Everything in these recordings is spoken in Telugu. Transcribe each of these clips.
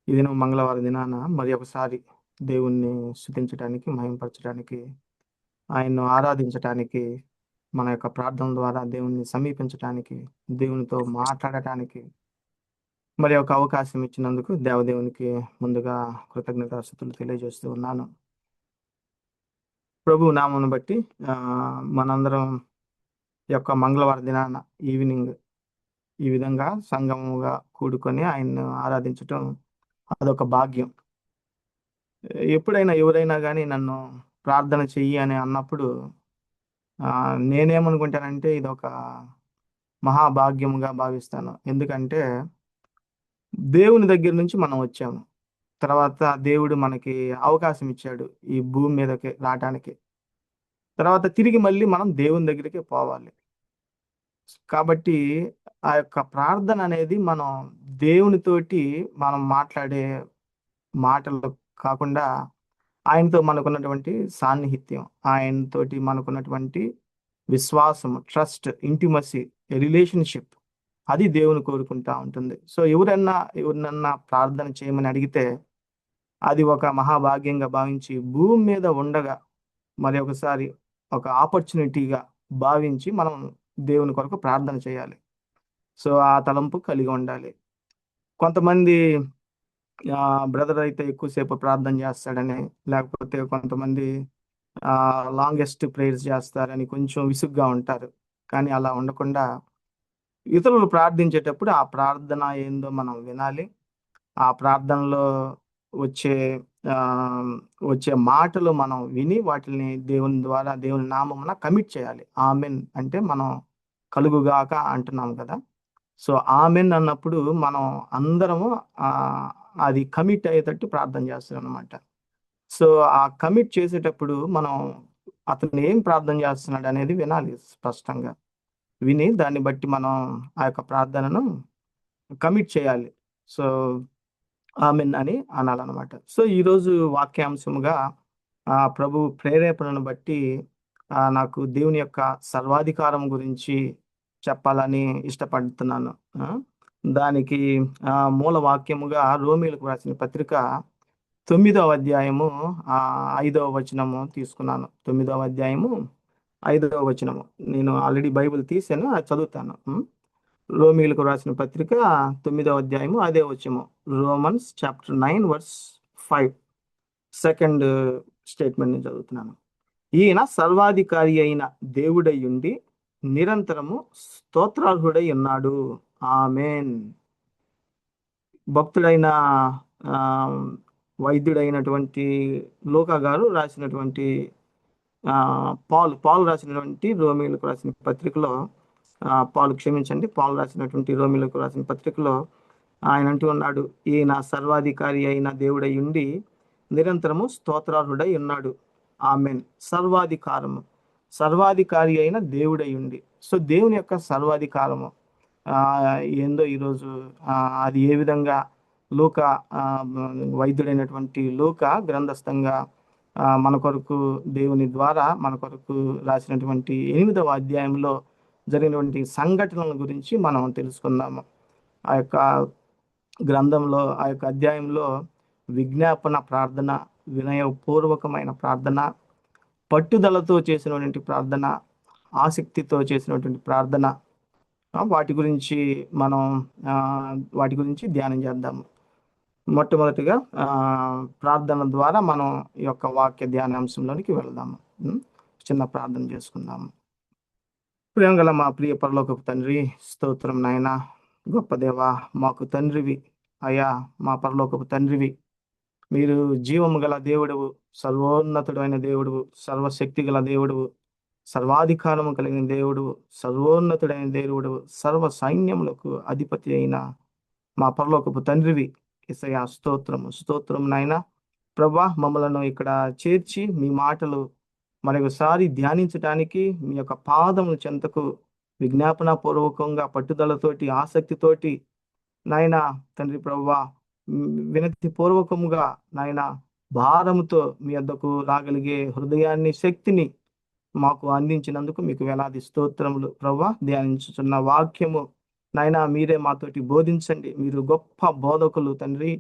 ఈ దినం మంగళవారం దినాన మరి ఒకసారి దేవుణ్ణి స్తుతించడానికి, మహిమపరచడానికి, ఆయన్ను ఆరాధించటానికి, మన యొక్క ప్రార్థన ద్వారా దేవుణ్ణి సమీపించటానికి, దేవునితో మాట్లాడటానికి మరి ఒక అవకాశం ఇచ్చినందుకు దేవదేవునికి ముందుగా కృతజ్ఞతాస్తుతులు తెలియజేస్తూ ఉన్నాను. ప్రభువు నామమును బట్టి మనందరం యొక్క మంగళవారం దినాన ఈవినింగ్ ఈ విధంగా సంఘముగా కూడుకొని ఆయన్ను ఆరాధించటం అదొక భాగ్యం. ఎప్పుడైనా ఎవరైనా గానీ నన్ను ప్రార్థన చెయ్యి అని అన్నప్పుడు నేనేమనుకుంటానంటే ఇదొక మహాభాగ్యముగా భావిస్తాను. ఎందుకంటే దేవుని దగ్గర నుంచి మనం వచ్చాము. తర్వాత దేవుడు మనకి అవకాశం ఇచ్చాడు ఈ భూమి మీదకి రాటానికి. తర్వాత తిరిగి మళ్ళీ మనం దేవుని దగ్గరికే పోవాలి. కాబట్టి ఆ యొక్క ప్రార్థన అనేది మనం దేవునితోటి మనం మాట్లాడే మాటలు కాకుండా ఆయనతో మనకున్నటువంటి సాన్నిహిత్యం, ఆయనతోటి మనకున్నటువంటి విశ్వాసము, ట్రస్ట్, ఇంటిమసీ, రిలేషన్‌షిప్ అది దేవుని కోరుకుంటా ఉంటుంది. సో, ఎవరినన్నా ప్రార్థన చేయమని అడిగితే అది ఒక మహాభాగ్యంగా భావించి భూమి మీద ఉండగా మరి ఒకసారి ఒక ఆపర్చునిటీగా భావించి మనం దేవుని కొరకు ప్రార్థన చేయాలి. సో, ఆ తలంపు కలిగి ఉండాలి. కొంతమంది బ్రదర్ అయితే ఎక్కువ సేపు ప్రార్థన చేస్తాడని, లేకపోతే కొంతమంది లాంగెస్ట్ ప్రేయర్స్ చేస్తారని కొంచెం విసుగ్గా ఉంటారు. కానీ అలా ఉండకుండా ఇతరులు ప్రార్థించేటప్పుడు ఆ ప్రార్థన ఏందో మనం వినాలి. ఆ ప్రార్థనలో వచ్చే ఆహ్, వచ్చే మాటలు మనం విని వాటిల్ని దేవుని ద్వారా దేవుని నామమున కమిట్ చేయాలి. ఆమెన్ అంటే మనం కలుగుగాక అంటున్నాం కదా! సో, ఆమెన్ అన్నప్పుడు మనం అందరము ఆహ్, అది కమిట్ అయ్యేటట్టు ప్రార్థన చేస్తామనమాట. సో, ఆ కమిట్ చేసేటప్పుడు మనం అతను ఏం ప్రార్థన చేస్తున్నాడనేది వినాలి స్పష్టంగా. విని దాన్ని బట్టి మనం ఆ యొక్క ప్రార్థనను కమిట్ చేయాలి. సో, ఆమెన్ అని అనాలనమాట. సో, ఈరోజు వాక్యాంశముగా ప్రభు ప్రేరేపణను బట్టి నాకు దేవుని యొక్క సర్వాధికారం గురించి చెప్పాలని ఇష్టపడుతున్నాను. ఆ! దానికి మూల వాక్యముగా రోమీయులకు రాసిన పత్రిక 9వ అధ్యాయము 5వ వచనము తీసుకున్నాను. 9వ అధ్యాయము 5వ వచనము. నేను ఆల్రెడీ బైబిల్ తీశాను. అది చదువుతాను. రోమీయులకు రాసిన పత్రిక 9వ అధ్యాయము 5వ వచనము. రోమన్స్ చాప్టర్ 9 వర్స్ 5 సెకండ్ స్టేట్మెంట్‌ని చదువుతున్నాను. ఈయన సర్వాధికారి అయిన దేవుడయ్యుండి నిరంతరము స్తోత్రార్హుడై ఉన్నాడు. ఆమేన్. భక్తుడైన ఆహ్, వైద్యుడైనటువంటి లూకా గారు రాసినటువంటి పాలు రాసినటువంటి రోమీయులకు రాసిన పత్రికలో పాలు రాసినటువంటి రోమీయులకు రాసిన పత్రికలో ఆయన అంటూ ఉన్నాడు. ఈయన సర్వాధికారి అయిన దేవుడై ఉండి నిరంతరము స్తోత్రార్హుడై ఉన్నాడు. ఆమేన్. సర్వాధికారి అయిన దేవుడై ఉండి. సో, దేవుని యొక్క సర్వాధికారము ఏందో ఈరోజు అది ఏ విధంగా లూకా వైద్యుడైనటువంటి లూకా గ్రంథస్థంగా మన కొరకు దేవుని ద్వారా మన కొరకు రాసినటువంటి 8వ అధ్యాయంలో జరిగినటువంటి సంఘటనల గురించి మనం తెలుసుకుందాము. ఆ యొక్క గ్రంథంలో, ఆ యొక్క అధ్యాయంలో విజ్ఞాపన ప్రార్థన, వినయపూర్వకమైన ప్రార్థన, పట్టుదలతో చేసినటువంటి ప్రార్థన, ఆసక్తితో చేసినటువంటి ప్రార్థన, మనం వాటి గురించి ధ్యానం చేద్దాము. మొట్టమొదటిగా ప్రార్థన ద్వారా మనం ఈ యొక్క వాక్య ధ్యానాంశంలోనికి వెళ్దాము. చిన్న ప్రార్థన చేసుకుందాము. ప్రేమగల మా ప్రియ పరలోకపు తండ్రి, స్తోత్రం నాయన. గొప్ప దేవా, మాకు తండ్రివి అయ్యా, మా పరలోకపు తండ్రివి. మీరు జీవము గల దేవుడవు, సర్వోన్నతుడైన దేవుడవు, సర్వశక్తి గల దేవుడవు, సర్వాధికారము కలిగిన దేవుడవు, సర్వోన్నతుడైన దేవుడవు, సర్వ సైన్యములకు అధిపతి అయిన మా పరలోకపు తండ్రివి. యేసయ్యా స్తోత్రం నాయన. ప్రభా, మమ్మలను ఇక్కడ చేర్చి మీ మాటలు మరొకసారి ధ్యానించటానికి మీ యొక్క పాదముల చెంతకు విజ్ఞాపన పూర్వకంగా పట్టుదలతోటి, ఆసక్తితోటి నాయనా తండ్రి ప్రభువా, వినతి పూర్వకముగా నాయనా భారముతో మీ వద్దకు రాగలిగే హృదయాన్ని, శక్తిని మాకు అందించినందుకు మీకు వేలాది స్తోత్రములు ప్రభువా. ధ్యానించుచున్న వాక్యము నాయనా మీరే మాతోటి బోధించండి. మీరు గొప్ప బోధకులు తండ్రి.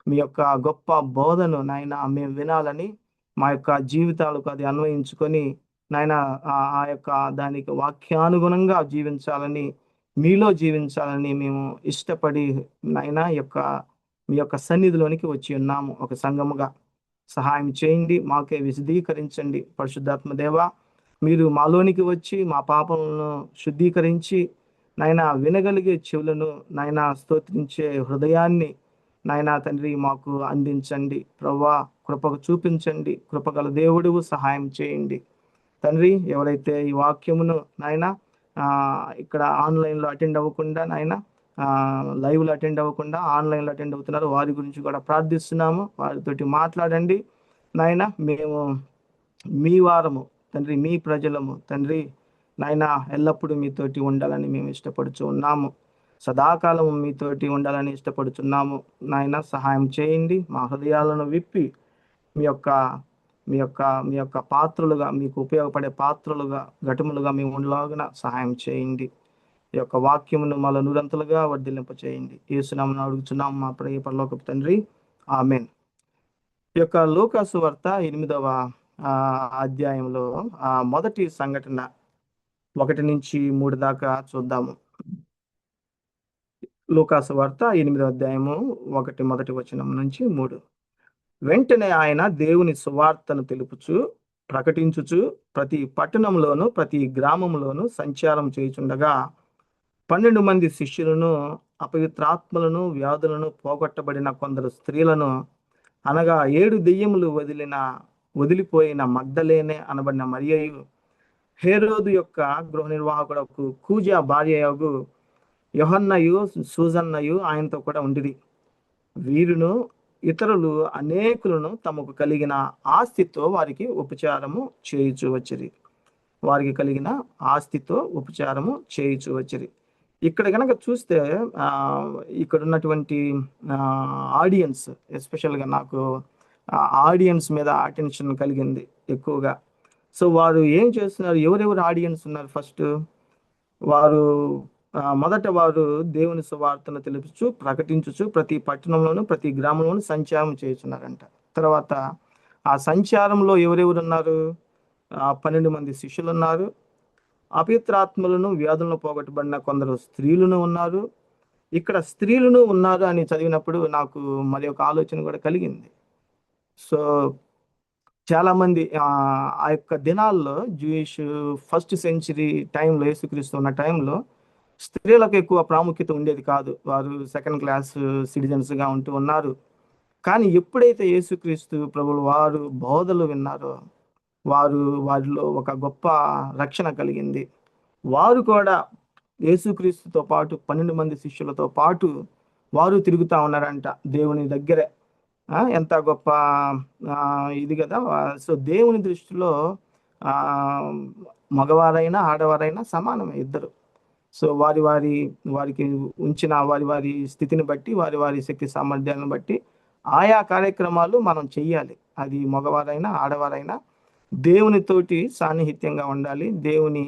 మీ యొక్క గొప్ప బోధను నాయన మేము వినాలని, మా యొక్క జీవితాలకు అది అన్వయించుకొని నాయన ఆ యొక్క దానికి వాక్యానుగుణంగా జీవించాలని, మీలో జీవించాలని మేము ఇష్టపడి నాయన మీ యొక్క సన్నిధిలోనికి వచ్చి ఉన్నాము ఒక సంఘముగా. సహాయం చేయండి, మాకే విశదీకరించండి. పరిశుద్ధాత్మ దేవా, మీరు మాలోనికి వచ్చి మా పాపములను శుద్ధీకరించి నాయన వినగలిగే చెవులను, నాయన స్తోత్రించే హృదయాన్ని నాయనా తండ్రి మాకు అందించండి. ప్రవ్వా, కృపకు చూపించండి. కృపగల దేవుడువు, సహాయం చేయండి తండ్రి. ఎవరైతే ఈ వాక్యమును నాయన ఇక్కడ ఆన్లైన్లో అటెండ్ అవ్వకుండా నాయన లైవ్లో అటెండ్ అవ్వకుండా ఆన్లైన్లో అటెండ్ అవుతున్నారు, వారి గురించి కూడా ప్రార్థిస్తున్నాము. వారితోటి మాట్లాడండి నాయన. మేము మీ వారము తండ్రి, మీ ప్రజలము తండ్రి నాయన. ఎల్లప్పుడూ మీతోటి ఉండాలని మేము ఇష్టపడుచు ఉన్నాము. సదాకాలం మీతోటి ఉండాలని ఇష్టపడుతున్నాము నాయన. సహాయం చేయండి. మా హృదయాలను విప్పి మీ యొక్క మీ యొక్క మీ యొక్క పాత్రలుగా, మీకు ఉపయోగపడే పాత్రలుగా, ఘటములుగా మేము ఉండలాగిన సహాయం చేయండి. ఈ యొక్క వాక్యమును మళ్ళీ నూరంతలుగా వర్ధిల్లింప చేయండి. యేసునామమున అడుగుచున్నాం మా ప్రియ పరలోకపు తండ్రి, ఆమేన్. ఈ యొక్క లూకాసు వార్త 8వ అధ్యాయంలో మొదటి సంఘటన 1 నుంచి 3 దాకా చూద్దాము. లూకాసు వార్త 8వ అధ్యాయము మొదటి వచనం నుంచి 3. వెంటనే ఆయన దేవుని సువార్తను తెలుపుచు ప్రకటించుచు ప్రతి పట్టణంలోను ప్రతి గ్రామంలోను సంచారం చేయుచుండగా 12 మంది శిష్యులను, అపవిత్రాత్మలను, వ్యాధులను పోగొట్టబడిన కొందరు స్త్రీలను, అనగా 7 దెయ్యములు వదిలిపోయిన మగ్దలేనే అనబడిన మరియయు, హేరోదు యొక్క గృహ నిర్వాహకుడకు కూజా భార్యయగు యోహన్నయు, సూజన్నయు ఆయనతో కూడా ఉండిరి. వీరును ఇతరులు అనేకులను తమకు కలిగిన ఆస్తితో వారికి ఉపచారము చేయుచు వచ్చిరి. ఇక్కడ కనుక చూస్తే ఇక్కడ ఉన్నటువంటి ఆడియన్స్, ఎస్పెషల్గా నాకు ఆడియన్స్ మీద అటెన్షన్ కలిగింది ఎక్కువగా. సో వారు ఏం చేస్తున్నారు? ఎవరెవరు ఆడియన్స్ ఉన్నారు? ఫస్ట్ మొదట వారు దేవుని సువార్తను తెలుపుచు ప్రకటించుచు ప్రతి పట్టణంలోను ప్రతి గ్రామంలోను సంచారం చేస్తున్నారంట. తర్వాత ఆ సంచారంలో ఎవరెవరు ఉన్నారు? 12 మంది శిష్యులు ఉన్నారు. అపవిత్రాత్మలను, వ్యాధులను పోగొట్టబడిన కొందరు స్త్రీలను ఉన్నారు. ఇక్కడ స్త్రీలను ఉన్నారు అని చదివినప్పుడు నాకు మరి ఒక ఆలోచన కూడా కలిగింది. సో చాలా మంది ఆ యొక్క దినాల్లో జూయిష్ ఫస్ట్ సెంచరీ టైంలో, యేసుక్రీస్తు ఉన్న టైంలో స్త్రీలకు ఎక్కువ ప్రాముఖ్యత ఉండేది కాదు. వారు సెకండ్ క్లాస్ సిటిజన్స్గా ఉంటూ ఉన్నారు. కానీ ఎప్పుడైతే యేసుక్రీస్తు ప్రభువులు వారు బోధలు విన్నారో, వారిలో ఒక గొప్ప రక్షణ కలిగింది. వారు కూడా యేసుక్రీస్తుతో పాటు 12 మంది శిష్యులతో పాటు వారు తిరుగుతూ ఉన్నారంట దేవుని దగ్గరే. ఎంత గొప్ప ఇది కదా. సో దేవుని దృష్టిలో మగవారైనా ఆడవారైనా సమానమే ఇద్దరు. సో వారికి ఉంచిన వారి స్థితిని బట్టి, వారి శక్తి సామర్థ్యాలను బట్టి ఆయా కార్యక్రమాలు మనం చెయ్యాలి. అది మగవారైనా ఆడవారైనా దేవునితోటి సాన్నిహిత్యంగా ఉండాలి. దేవుని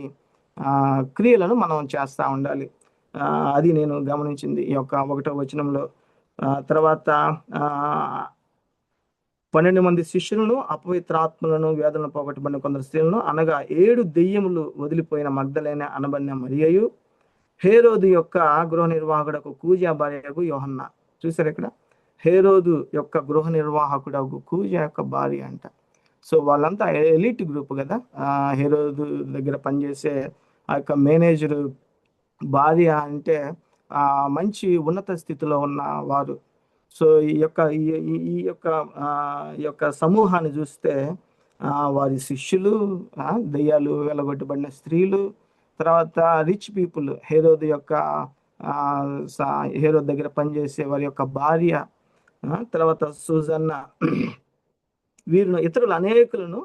క్రియలను మనం చేస్తూ ఉండాలి. అది నేను గమనించింది ఈ యొక్క 1వ వచనంలో. తర్వాత 12 మంది శిష్యులను, అపవిత్రాత్మలను, వ్యాధులను పోగొట్టబడిన కొందరు స్త్రీలను, అనగా 7 దెయ్యములు వదిలిపోయిన మగ్దలేనే అనబడిన మరియయు, హేరోదు యొక్క గృహ నిర్వాహకుడకు కూజా భార్యకు యోహన్న. చూసారు ఇక్కడ, హేరోదు యొక్క గృహ నిర్వాహకుడకు కూజా యొక్క భార్య అంట. సో వాళ్ళంతా ఎలిట్ గ్రూప్ కదా. హేరోదు దగ్గర పనిచేసే ఆ యొక్క మేనేజరు భార్య అంటే మంచి ఉన్నత స్థితిలో ఉన్న వారు. సో ఈ యొక్క సమూహాన్ని చూస్తే వారి శిష్యులు, దెయ్యాలు వెళ్ళగొట్టబడిన స్త్రీలు, తర్వాత రిచ్ పీపుల్, హేరోదు దగ్గర పనిచేసే వారి యొక్క భార్య, తర్వాత సూజన్న, వీరిని ఇతరులు అనేకులను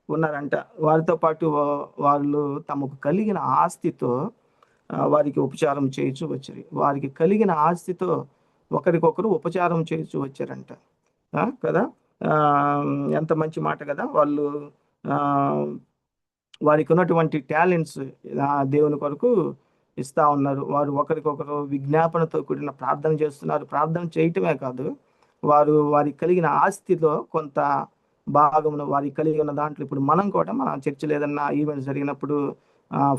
ఉన్నారంట. వారితో పాటు వాళ్ళు తమకు కలిగిన ఆస్తితో వారికి ఉపచారం చేయించు వచ్చారు. వారికి కలిగిన ఆస్తితో ఒకరికొకరు ఉపచారం చేయించు వచ్చారంట కదా. ఎంత మంచి మాట కదా. వాళ్ళు వారికి ఉన్నటువంటి టాలెంట్స్ దేవుని కొరకు ఇస్తా ఉన్నారు. వారు ఒకరికొకరు విజ్ఞాపనతో కూడిన ప్రార్థన చేస్తున్నారు. ప్రార్థన చేయటమే కాదు, వారు వారికి కలిగిన ఆస్తిలో కొంత భాగమును వారికి కలిగి ఉన్న దాంట్లో ఇప్పుడు మనం కూడా మన చర్చిలో ఏదన్నా ఈవెంట్స్ జరిగినప్పుడు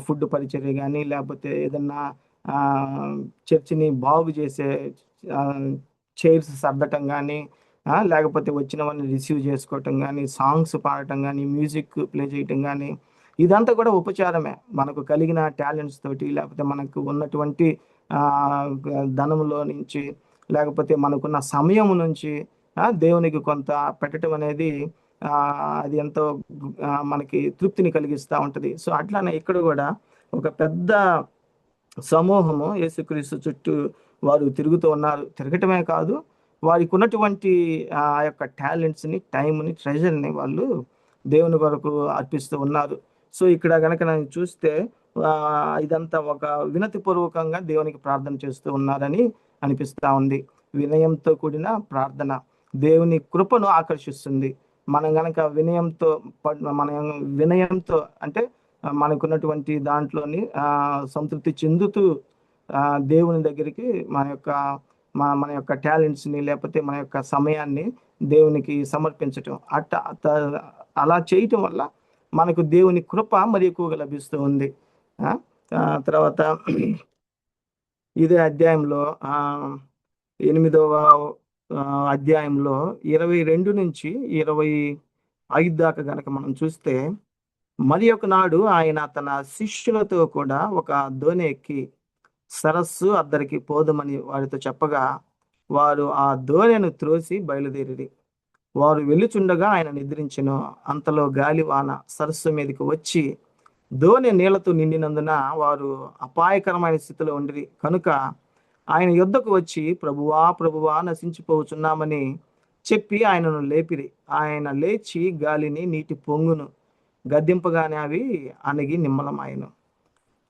ఫుడ్ పరిచర్య కానీ లేకపోతే ఏదన్నా ఆ, చర్చిని బాగు చేసే చైర్స్ సర్దటం కానీ లేకపోతే వచ్చిన వాళ్ళని రిసీవ్ చేసుకోవటం కానీ సాంగ్స్ పాడటం కానీ మ్యూజిక్ ప్లే చేయటం కానీ ఇదంతా కూడా ఉపచారమే. మనకు కలిగిన టాలెంట్స్ తోటి లేకపోతే మనకు ఉన్నటువంటి ఆ, ధనంలో నుంచి లేకపోతే మనకున్న సమయం నుంచి దేవునికి కొంత పెట్టడం అనేది ఆ, అది ఎంతో మనకి తృప్తిని కలిగిస్తూ ఉంటది. సో అట్లానే ఇక్కడ కూడా ఒక పెద్ద సమూహము యేసుక్రీస్తు చుట్టూ వారు తిరుగుతూ ఉన్నారు. తిరగటమే కాదు, వారికి ఉన్నటువంటి ఆ యొక్క టాలెంట్స్ని, టైంని, ట్రెజర్ని వాళ్ళు దేవుని కొరకు అర్పిస్తూ ఉన్నారు. సో ఇక్కడ గనక నేను చూస్తే ఇదంతా ఒక వినతి పూర్వకంగా దేవునికి ప్రార్థన చేస్తూ ఉన్నారని అనిపిస్తా ఉంది. వినయంతో కూడిన ప్రార్థన దేవుని కృపను ఆకర్షిస్తుంది. మనం గనక మన వినయంతో అంటే మనకున్నటువంటి దాంట్లోని సంతృప్తి చెందుతూ దేవుని దగ్గరికి మన యొక్క టాలెంట్స్ని లేకపోతే మన యొక్క సమయాన్ని దేవునికి సమర్పించటం అలా చేయటం వల్ల మనకు దేవుని కృప మరి ఎక్కువగా లభిస్తూ ఉంది. తర్వాత ఇదే అధ్యాయంలో 8వ అధ్యాయంలో 22 నుంచి 25 దాకా గనక మనం చూస్తే, మరి ఒక నాడు ఆయన తన శిష్యులతో కూడా ఒక దోణి ఎక్కి సరస్సు అద్దరికి పోదమని వారితో చెప్పగా వారు ఆ దోణెను త్రోసి బయలుదేరిరి. వారు వెళ్ళుచుండగా ఆయన నిద్రించెను. అంతలో గాలివాన సరస్సు మీదకి వచ్చి దోణి నీళ్లతో నిండినందున వారు అపాయకరమైన స్థితిలో ఉండిరి. కనుక ఆయన యుద్ధకు వచ్చి ప్రభువా ప్రభువా నశించిపోతున్నామని చెప్పి ఆయనను లేపిరి. ఆయన లేచి గాలిని నీటి పొంగును గద్దింపగానే అవి అణిగి నిమ్మలమాయను.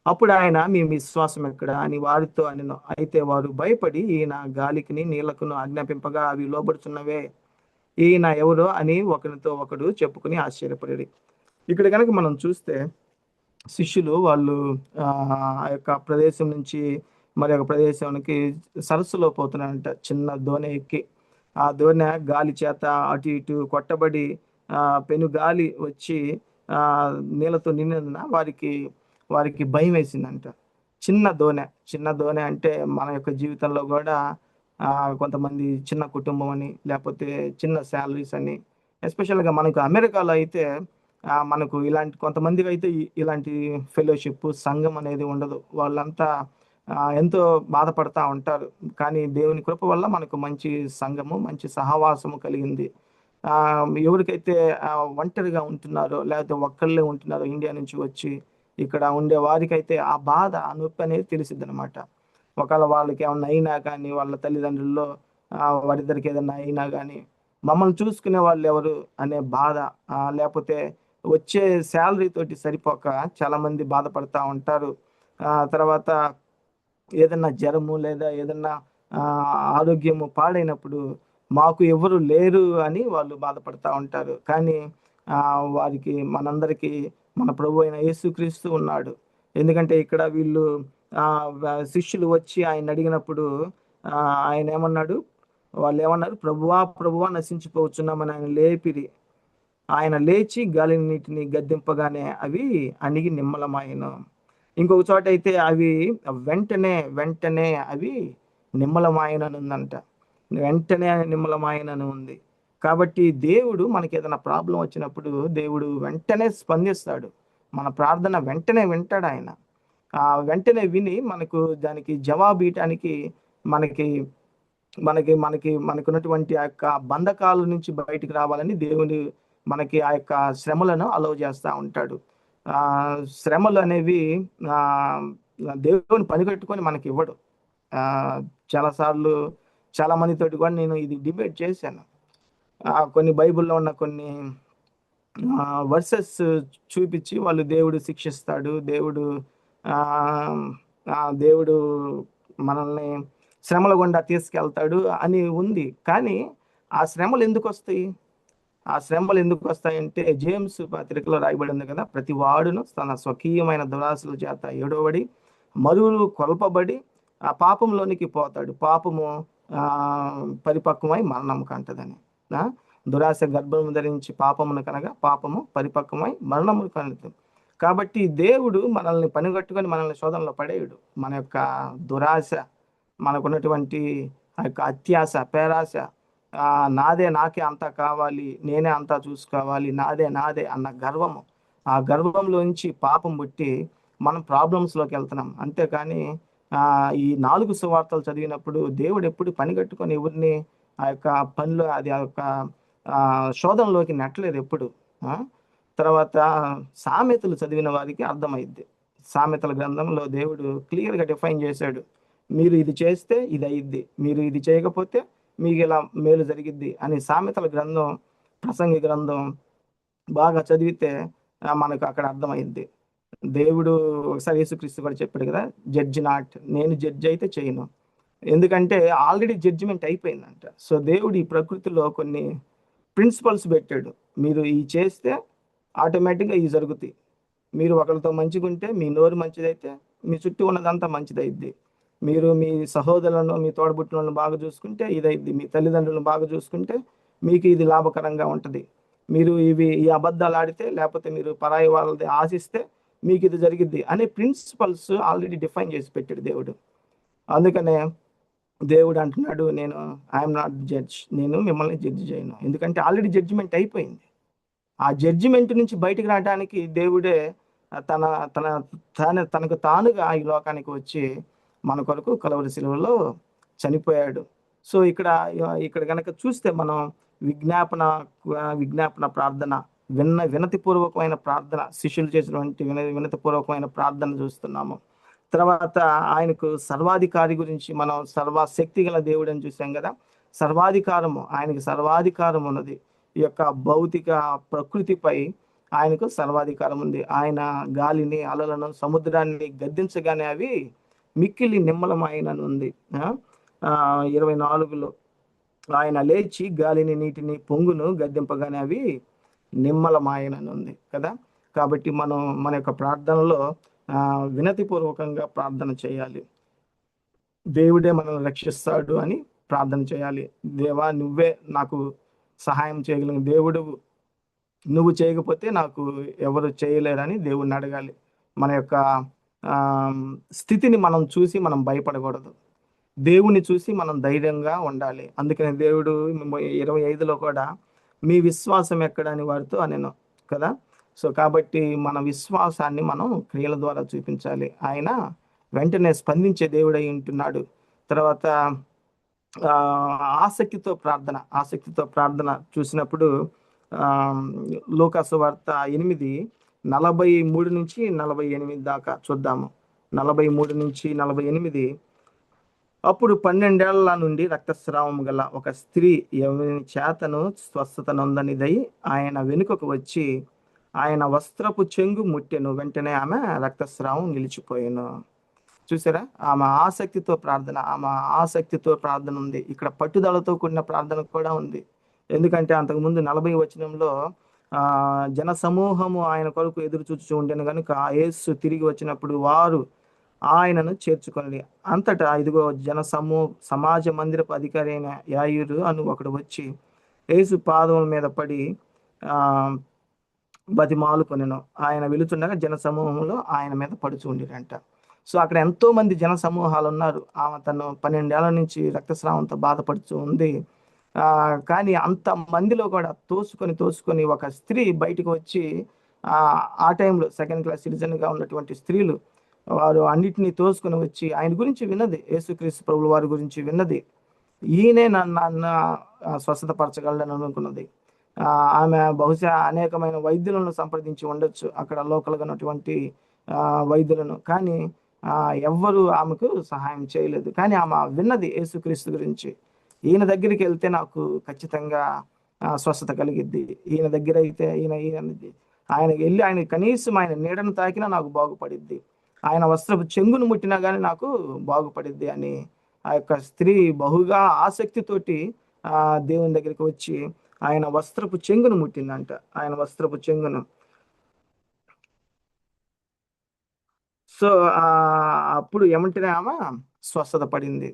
అప్పుడు ఆయన మీ విశ్వాసం ఎక్కడ అని వారితో అనెను. అయితే వారు భయపడి ఈయన గాలికిని నీళ్లకును ఆజ్ఞాపింపగా అవి లోబడుచున్నవే, ఈయన ఎవరో అని ఒకరితో ఒకడు చెప్పుకుని ఆశ్చర్యపడి. ఇక్కడ కనుక మనం చూస్తే శిష్యులు వాళ్ళు ఆ యొక్క ప్రదేశం నుంచి మరి ఒక ప్రదేశానికి సరస్సులో పోతున్నారంట చిన్న దోణి ఎక్కి. ఆ దోణి గాలి చేత అటు ఇటు కొట్టబడి పెను గాలి వచ్చి నీళ్ళతో నిండినందున వారికి భయం వేసిందంట. చిన్న దోణి అంటే మన యొక్క జీవితంలో కూడా కొంతమంది చిన్న కుటుంబం అని లేకపోతే చిన్న శాలరీస్ అని, ఎస్పెషల్గా మనకు అమెరికాలో అయితే మనకు కొంతమందికి అయితే ఇలాంటి ఫెలోషిప్ సంఘం అనేది ఉండదు. వాళ్ళంతా ఎంతో బాధపడతా ఉంటారు. కానీ దేవుని కృప వల్ల మనకు మంచి సంఘము, మంచి సహవాసము కలిగింది. ఎవరికైతే ఒంటరిగా ఉంటున్నారో లేకపోతే ఒక్కళ్ళే ఉంటున్నారో ఇండియా నుంచి వచ్చి ఇక్కడ ఉండే వారికైతే ఆ బాధ, ఆ నొప్పి అనేది తెలిసిద్ది అనమాట. ఒకవేళ వాళ్ళకి ఏమన్నా అయినా కానీ వాళ్ళ తల్లిదండ్రుల్లో వారిద్దరికి ఏదన్నా అయినా కానీ మమ్మల్ని చూసుకునే వాళ్ళు ఎవరు అనే బాధ, లేకపోతే వచ్చే శాలరీ తోటి సరిపోక చాలా మంది బాధపడతా ఉంటారు. తర్వాత ఏదన్నా జ్వరము లేదా ఏదన్నా ఆరోగ్యము పాడైనప్పుడు మాకు ఎవరు లేరు అని వాళ్ళు బాధపడతా ఉంటారు. కానీ వారికి మనందరికీ మన ప్రభు అయిన యేసుక్రీస్తు ఉన్నాడు. ఎందుకంటే ఇక్కడ వీళ్ళు శిష్యులు వచ్చి ఆయన అడిగినప్పుడు ఆయన ఏమన్నాడు, వాళ్ళు ఏమన్నారు, ప్రభువా ప్రభువా నశించిపోవచ్చున్నామని ఆయన లేపిరి. ఆయన లేచి గాలిని నీటిని గద్దింపగానే అవి అణిగి నిమ్మలమాయను. ఇంకొక చోట అయితే అవి వెంటనే అవి నిమ్మలమాయనని ఉందంట. వెంటనే నిమ్మలమాయనని ఉంది. కాబట్టి దేవుడు మనకి ఏదైనా ప్రాబ్లం వచ్చినప్పుడు దేవుడు వెంటనే స్పందిస్తాడు. మన ప్రార్థన వెంటనే వింటాడు ఆయన. వెంటనే విని మనకు దానికి జవాబు ఇవ్వటానికి మనకి మనకి మనకి మనకున్నటువంటి ఆ యొక్క బంధకాల నుంచి బయటికి రావాలని దేవుడు మనకి ఆ యొక్క శ్రమలను అలౌ చేస్తూ ఉంటాడు. శ్రమలు అనేవి దేవుని పనిగట్టుకొని మనకి ఇవ్వడు. చాలాసార్లు చాలా మందితోటి కూడా నేను ఇది డిబేట్ చేశాను. కొన్ని బైబిల్లో ఉన్న కొన్ని వర్సెస్ చూపించి వాళ్ళు దేవుడు శిక్షిస్తాడు, దేవుడు మనల్ని శ్రమల గుండా తీసుకెళ్తాడు అని ఉంది. కానీ ఆ శ్రమలు ఎందుకు వస్తాయంటే జేమ్స్ పత్రికలో రాయబడింది కదా, ప్రతి వాడును తన స్వకీయమైన దురాశల చేత ఏడవబడి మరువులు కొల్పబడి ఆ పాపంలోనికి పోతాడు. పాపము ఆ, పరిపక్వమై మరణం కంటదని. ఆ, దురాశ గర్భము ధరించి పాపమును కనగా పాపము పరిపక్వమై మరణము కలుగుతుంది. కాబట్టి దేవుడు మనల్ని పనిగట్టుకొని మనల్ని శోధనలో పడేయుడు. మన యొక్క దురాశ, మనకున్నటువంటి ఆ యొక్క అత్యాశ, పేరాశ, నాదే నాకే అంతా కావాలి, నేనే అంతా చూసుకోవాలి, నాదే నాదే అన్న గర్వము, ఆ గర్వంలోంచి పాపం పుట్టి మనం ప్రాబ్లమ్స్లోకి వెళ్తున్నాం. అంతేకాని ఆ ఈ 4 సువార్తలు చదివినప్పుడు దేవుడు ఎప్పుడు పని కట్టుకొని ఎవరిని ఆ యొక్క పనిలో అది ఆ యొక్క శోధనలోకి నెట్టలేదు ఎప్పుడు. ఆ తర్వాత సామెతలు చదివిన వారికి అర్థమైద్ది. సామెతల గ్రంథంలో దేవుడు క్లియర్గా డిఫైన్ చేశాడు. మీరు ఇది చేస్తే ఇది అయ్యిద్ది, మీరు ఇది చేయకపోతే మీకు ఇలా మేలు జరిగిద్ది అని. సామెతల గ్రంథం, ప్రసంగి గ్రంథం బాగా చదివితే మనకు అక్కడ అర్థమైద్ది. దేవుడు ఒకసారి యేసుక్రీస్తు కూడా చెప్పాడు కదా, జడ్జి నాట్, నేను జడ్జి అయితే చేయను. ఎందుకంటే ఆల్రెడీ జడ్జిమెంట్ అయిపోయిందంట. సో దేవుడు ఈ ప్రకృతిలో కొన్ని ప్రిన్సిపల్స్ పెట్టాడు. మీరు ఈ చేస్తే ఆటోమేటిక్గా ఇవి జరుగుతాయి. మీరు ఒకరితో మంచిగా ఉంటే మీ నోరు మంచిదైతే మీ చుట్టూ ఉన్నదంతా మంచిదైద్ది. మీరు మీ సహోదరులను, మీ తోడబుట్టిన బాగా చూసుకుంటే ఇదైద్ది. మీ తల్లిదండ్రులను బాగా చూసుకుంటే మీకు ఇది లాభకరంగా ఉంటుంది. మీరు ఈ అబద్ధాలు ఆడితే, లేకపోతే మీరు పరాయి వాళ్ళది ఆశిస్తే మీకు ఇది జరిగిద్ది అనే ప్రిన్సిపల్స్ ఆల్రెడీ డిఫైన్ చేసి పెట్టాడు దేవుడు. అందుకనే దేవుడు అంటున్నాడు, నేను ఐఎమ్ నాట్ జడ్జ్, నేను మిమ్మల్ని జడ్జి చేయను. ఎందుకంటే ఆల్రెడీ జడ్జిమెంట్ అయిపోయింది. ఆ జడ్జిమెంట్ నుంచి బయటికి రావడానికి దేవుడే తన తన తనకు తానుగా ఈ లోకానికి వచ్చి మన కొరకు కలవరి శిలువలో చనిపోయాడు. సో ఇక్కడ ఇక్కడ కనుక చూస్తే మనం విజ్ఞాపన విజ్ఞాపన ప్రార్థన, వినతిపూర్వకమైన ప్రార్థన, శిష్యులు చేసినటువంటి వినతిపూర్వకమైన ప్రార్థన చూస్తున్నాము. తర్వాత ఆయనకు సర్వాధికారి గురించి మనం సర్వశక్తి గల దేవుడు అని చూసాం కదా. సర్వాధికారము, ఆయనకి సర్వాధికారం ఉన్నది. ఈ యొక్క భౌతిక ప్రకృతిపై ఆయనకు సర్వాధికారం ఉంది. ఆయన గాలిని, అలలను, సముద్రాన్ని గద్దించగానే అవి మిక్కిలి నిమ్మలమైననుంది. 24లో ఆయన లేచి గాలిని, నీటిని, పొంగును గద్దింపగానే అవి నిమ్మలమాయననుంది కదా. కాబట్టి మనం మన యొక్క ప్రార్థనలో వినతిపూర్వకంగా ప్రార్థన చేయాలి. దేవుడే మనల్ని రక్షిస్తాడు అని ప్రార్థన చేయాలి. దేవా, నువ్వే నాకు సహాయం చేయగలిగిన దేవుడు, నువ్వు చేయకపోతే నాకు ఎవరు చేయలేరని దేవుణ్ణి అడగాలి. మన యొక్క స్థితిని మనం చూసి మనం భయపడకూడదు. దేవుని చూసి మనం ధైర్యంగా ఉండాలి. అందుకని దేవుడు 25లో కూడా మీ విశ్వాసం ఎక్కడ అని వారితో అనేను కదా. సో కాబట్టి మన విశ్వాసాన్ని మనం క్రియల ద్వారా చూపించాలి. ఆయన వెంటనే స్పందించే దేవుడై ఉంటున్నాడు. తర్వాత ఆసక్తితో ప్రార్థన చూసినప్పుడు లూకాసు వార్త 8:43-48 దాకా చూద్దాము. 43 నుంచి 48. అప్పుడు 12 నుండి రక్తస్రావం గల ఒక స్త్రీ ఎవరి చేతను స్వస్థత నొందనిదై ఆయన వెనుకకు వచ్చి ఆయన వస్త్రపు చెంగు ముట్టెను. వెంటనే ఆమె రక్తస్రావం నిలిచిపోయాను. చూసారా, ఆమె ఆసక్తితో ప్రార్థన ఉంది. ఇక్కడ పట్టుదలతో కూడిన ప్రార్థన కూడా ఉంది. ఎందుకంటే అంతకుముందు 40 వచనంలో జన సమూహము ఆయన కొరకు ఎదురు చూచు ఉండేను కనుక యేసు తిరిగి వచ్చినప్పుడు వారు ఆయనను చేర్చుకొని అంతటా ఇదిగో సమాజ మందిరపు అధికారి అయిన యాయిరు అను ఒకడు వచ్చి యేసు పాదముల మీద పడి బతిమాలుకొనెను. ఆయన వెళుతుండగా జన సమూహంలో ఆయన మీద పడుచు ఉండిరంట. సో అక్కడ ఎంతో మంది జన సమూహాలు ఉన్నారు. ఆమె తను 12 ఏళ్ల నుంచి రక్తస్రావంతో బాధపడుతూ ఉంది. కానీ అంత మందిలో కూడా తోసుకొని ఒక స్త్రీ బయటకు వచ్చి ఆ టైంలో సెకండ్ క్లాస్ సిటిజన్గా ఉన్నటువంటి స్త్రీలు వారు అన్నిటినీ తోసుకొని వచ్చి ఆయన గురించి విన్నది, యేసుక్రీస్తు ప్రభువు వారి గురించి విన్నది. ఈయనే నన్ను స్వస్థతపరచగలడని అనుకున్నది. ఆమె బహుశా అనేకమైన వైద్యులను సంప్రదించి ఉండొచ్చు, అక్కడ లోకల్గా ఉన్నటువంటి వైద్యులను. కానీ ఎవ్వరు ఆమెకు సహాయం చేయలేదు. కానీ ఆమె విన్నది యేసుక్రీస్తు గురించి. ఈయన దగ్గరికి వెళ్తే నాకు ఖచ్చితంగా స్వస్థత కలిగిద్ది. ఈయన దగ్గర అయితే ఆయనకి వెళ్ళి ఆయన కనీసం ఆయన నీడను తాకినా నాకు బాగుపడిద్ది, ఆయన వస్త్రపు చెంగును ముట్టినా కానీ నాకు బాగుపడిద్ది అని ఆ యొక్క స్త్రీ బహుగా ఆసక్తితోటి దేవుని దగ్గరికి వచ్చి ఆయన వస్త్రపు చెంగును ముట్టిందంట. ఆయన వస్త్రపు చెంగును. సో అప్పుడు ఏమంటేనే ఆమె స్వస్థత పడింది.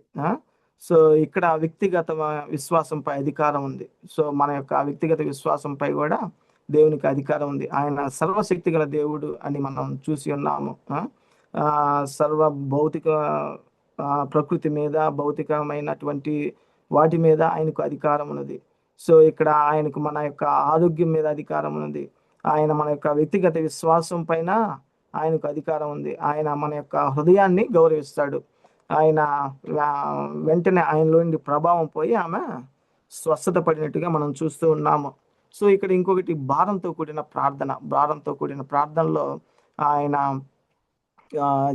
సో ఇక్కడ వ్యక్తిగత విశ్వాసంపై అధికారం ఉంది. సో మన యొక్క వ్యక్తిగత విశ్వాసంపై కూడా దేవునికి అధికారం ఉంది. ఆయన సర్వశక్తి గల దేవుడు అని మనం చూసి ఉన్నాము. ఆ, సర్వ భౌతిక ప్రకృతి మీద, భౌతికమైనటువంటి వాటి మీద ఆయనకు అధికారం ఉన్నది. సో ఇక్కడ ఆయనకు మన యొక్క ఆరోగ్యం మీద అధికారం ఉన్నది. ఆయన మన యొక్క వ్యక్తిగత విశ్వాసం పైన ఆయనకు అధికారం ఉంది. ఆయన మన యొక్క హృదయాన్ని గౌరవిస్తాడు. ఆయన ఆ, వెంటనే ఆయనలో నుండి ప్రభావం పోయి ఆమె స్వస్థత పడినట్టుగా మనం చూస్తూ ఉన్నాము. సో ఇక్కడ ఇంకొకటి భారంతో కూడిన ప్రార్థనలో ఆయన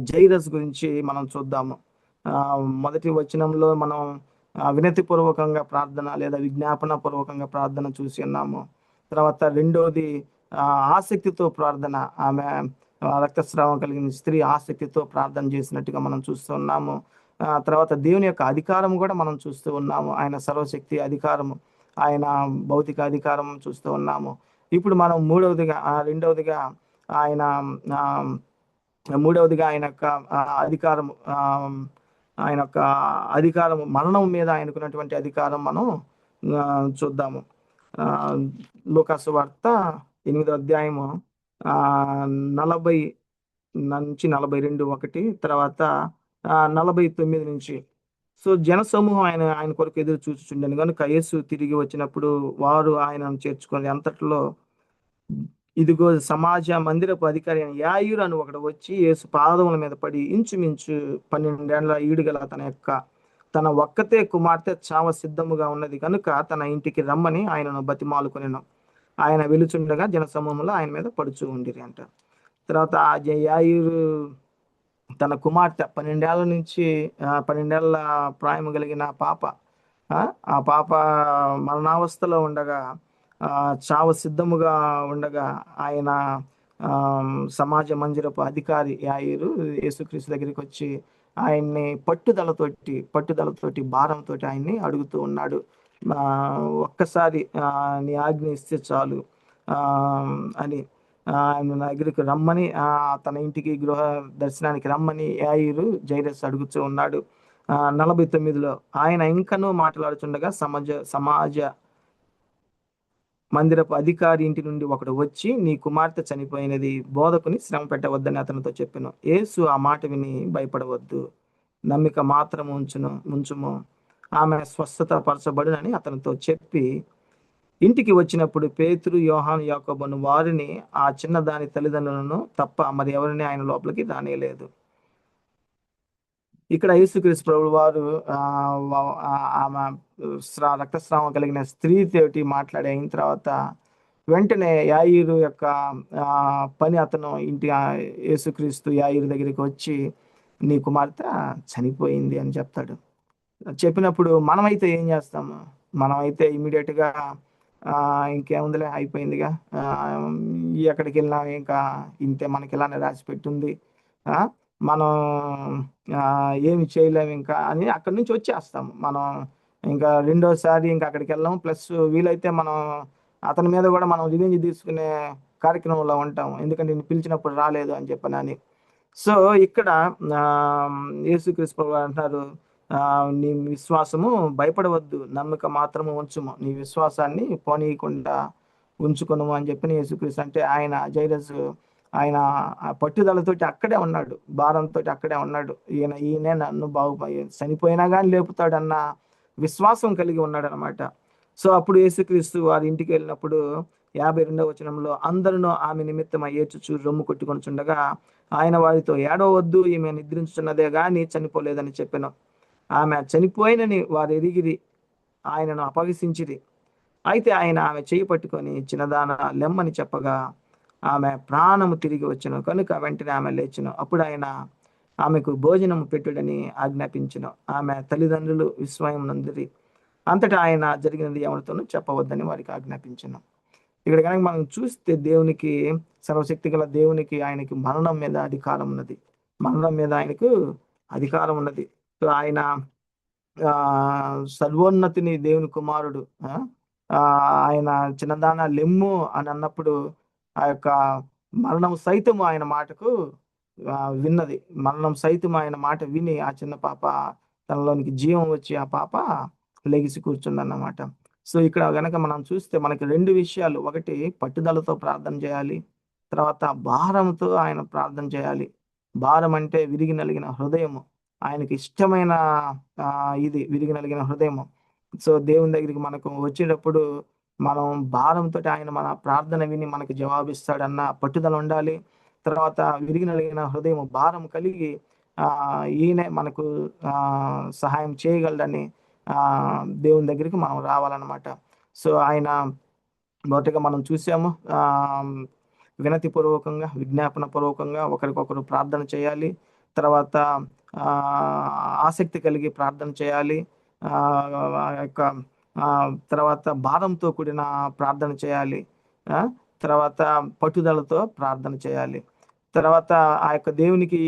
జైరస్ గురించి మనం చూద్దాము. మొదటి వచనంలో మనం వినతిపూర్వకంగా ప్రార్థన లేదా విజ్ఞాపన పూర్వకంగా ప్రార్థన చూసి ఉన్నాము. తర్వాత రెండోది ఆసక్తితో ప్రార్థన. ఆమె రక్తస్రావం కలిగిన స్త్రీ ఆసక్తితో ప్రార్థన చేసినట్టుగా మనం చూస్తూ ఉన్నాము. తర్వాత దేవుని యొక్క అధికారం కూడా మనం చూస్తూ ఉన్నాము. ఆయన సర్వశక్తి అధికారము, ఆయన భౌతిక అధికారం చూస్తూ ఉన్నాము. ఇప్పుడు మనం రెండవదిగా ఆయన ఆయన యొక్క అధికారము, ఆయన యొక్క అధికారము, మరణం మీద ఆయనకున్నటువంటి అధికారం మనం చూద్దాము. లూకాసు వార్త 8వ అధ్యాయము 40 నుంచి 42 తర్వాత 49 నుంచి. సో జన సమూహం ఆయన కొరకు ఎదురు చూచుచుండెను కనుక యేసు తిరిగి వచ్చినప్పుడు వారు ఆయనను చేర్చుకొని అంతట్లో ఇదిగో సమాజ మందిరపు అధికారి అయిన యాయిరు అని ఒకడు వచ్చి యేసు పాదముల మీద పడి ఇంచుమించు 12 ఏళ్ల ఈడుగల తన ఒక్కతే కుమార్తె చావ సిద్ధముగా ఉన్నది కనుక తన ఇంటికి రమ్మని ఆయనను బతిమాలుకొనెను. ఆయన వెలుచుండగా జన సమూహంలో ఆయన మీద పడుచు ఉండిరి అంట. తర్వాత ఆ యాయిరు తన కుమార్తె 12 ఏళ్ల ప్రాయం కలిగిన పాప, ఆ పాప మరణావస్థలో ఉండగా, చావు సిద్ధముగా ఉండగా ఆయన సమాజ మందిరపు అధికారి యాయిరు యేసుక్రీస్తు దగ్గరికి వచ్చి ఆయన్ని పట్టుదలతోటి భారంతో ఆయన్ని అడుగుతూ ఉన్నాడు. ఒక్కసారి నీ ఆజ్ఞ ఇస్తే చాలు అని ఆయన దగ్గరికి రమ్మని, తన ఇంటికి గృహ దర్శనానికి రమ్మని యాయిరు జైరస్ అడుగుతూ ఉన్నాడు. 49లో ఆయన ఇంకనూ మాట్లాడుతుండగా సమాజ మందిరపు అధికారి ఇంటి నుండి ఒకడు వచ్చి నీ కుమార్తె చనిపోయినది, బోధకుని శ్రమ పెట్టవద్దని అతనితో చెప్పెను. యేసు ఆ మాట విని భయపడవద్దు, నమ్మిక మాత్రం ఉంచుము, ఆమె స్వస్థత పరచబడునని అతనితో చెప్పి ఇంటికి వచ్చినప్పుడు పేతురు, యోహాను, యాకోబును వారిని ఆ చిన్నదాని తల్లిదండ్రులను తప్ప మరి ఎవరిని ఆయన లోపలికి రానియలేదు. ఇక్కడ యేసుక్రీస్తు ప్రభువు వారు ఆమె రక్తస్రావం కలిగిన స్త్రీ తోటి మాట్లాడి అయిన తర్వాత వెంటనే యాయిరు యొక్క పని అతను యేసుక్రీస్తు యాయిరు దగ్గరికి వచ్చి నీ కుమార్తె చనిపోయింది అని చెప్తాడు. చెప్పినప్పుడు మనమైతే ఏం చేస్తాము? మనమైతే ఇమీడియట్గా ఇంకేముందిలే అయిపోయిందిగా, ఎక్కడికి వెళ్ళినా ఇంకా ఇంతే, మనకి ఇలానే రాసి పెట్టుంది, మనం ఏమి చేయలేము ఇంకా అని అక్కడి నుంచి వచ్చేస్తాము. మనం ఇంకా రెండోసారి ఇంకా అక్కడికి వెళ్ళాము. ప్లస్ వీలైతే మనం అతని మీద కూడా మనం రివెంజ్ తీసుకునే కార్యక్రమంలో ఉంటాము, ఎందుకంటే నేను పిలిచినప్పుడు రాలేదు అని చెప్పనని. సో ఇక్కడ యేసుక్రీస్తు అంటున్నారు, నీ విశ్వాసము భయపడవద్దు, నమ్మిక మాత్రము ఉంచుము, నీ విశ్వాసాన్ని పోనీయకుండా ఉంచుకును అని చెప్పి యేసుక్రీస్తు అంటే జైరస్ ఆయన పట్టుదలతోటి అక్కడే ఉన్నాడు, భారంతో అక్కడే ఉన్నాడు. ఈయనే నన్ను చనిపోయినా కానీ లేపుతాడన్న విశ్వాసం కలిగి ఉన్నాడు అనమాట. సో అప్పుడు యేసుక్రీస్తు వారి ఇంటికి వెళ్ళినప్పుడు 52వ వచనంలో అందరూ ఆమె నిమిత్తం ఏడ్చుచు రొమ్ము కొట్టుకొనిచుండగా ఆయన వారితో ఏడవద్దు, ఈమె నిద్రించున్నదే గాని చనిపోలేదని చెప్పెను. ఆమె చనిపోయినని వారు ఎరిగిరి, ఆయనను అపహసించిరి. అయితే ఆయన ఆమె చేయి పట్టుకొని చిన్నదాన లెమ్మని చెప్పగా ఆమె ప్రాణము తిరిగి వచ్చును కనుక వెంటనే ఆమె లేచును. అప్పుడు ఆయన ఆమెకు భోజనం పెట్టుడని ఆజ్ఞాపించును. ఆమె తల్లిదండ్రులు విస్మయం నందిరి. అంతటా ఆయన జరిగినది ఎవరితోనూ చెప్పవద్దని వారికి ఆజ్ఞాపించును. ఇక్కడ కనుక మనం చూస్తే దేవునికి, సర్వశక్తి గల దేవునికి, ఆయనకి మరణం మీద అధికారం ఉన్నది. మరణం మీద ఆయనకు అధికారం ఉన్నది. ఆయన సర్వోన్నతిని దేవుని కుమారుడు. ఆయన చిన్నదాన లెమ్ము అని అన్నప్పుడు ఆ యొక్క మరణం సైతం ఆయన మాటకు విన్నది. మరణం సైతం ఆయన మాట విని ఆ చిన్న పాప తనలోనికి జీవం వచ్చి ఆ పాప లెగిసి కూర్చుందన్నమాట. సో ఇక్కడ గనక మనం చూస్తే మనకి రెండు విషయాలు, ఒకటి పట్టుదలతో ప్రార్థన చేయాలి, తర్వాత భారంతో ఆయన ప్రార్థన చేయాలి. భారం అంటే విరిగి నలిగిన హృదయము, ఆయనకి ఇష్టమైన ఇది విరిగి నలిగిన హృదయము. సో దేవుని దగ్గరికి మనకు వచ్చేటప్పుడు మనం భారంతో ఆయన మన ప్రార్థన విని మనకి జవాబిస్తాడన్న పట్టుదల ఉండాలి. తర్వాత విరిగి నలిగిన హృదయం భారం కలిగి ఈయనే మనకు సహాయం చేయగలడని దేవుని దగ్గరికి మనం రావాలన్నమాట. సో ఆయన మొదటగా మనం చూసాము, వినతి పూర్వకంగా విజ్ఞాపన పూర్వకంగా ఒకరికొకరు ప్రార్థన చేయాలి. తర్వాత ఆసక్తి కలిగి ప్రార్థన చేయాలి. యొక్క తర్వాత భారంతో కూడిన ప్రార్థన చేయాలి. తర్వాత పట్టుదలతో ప్రార్థన చేయాలి. తర్వాత ఆ యొక్క దేవునికి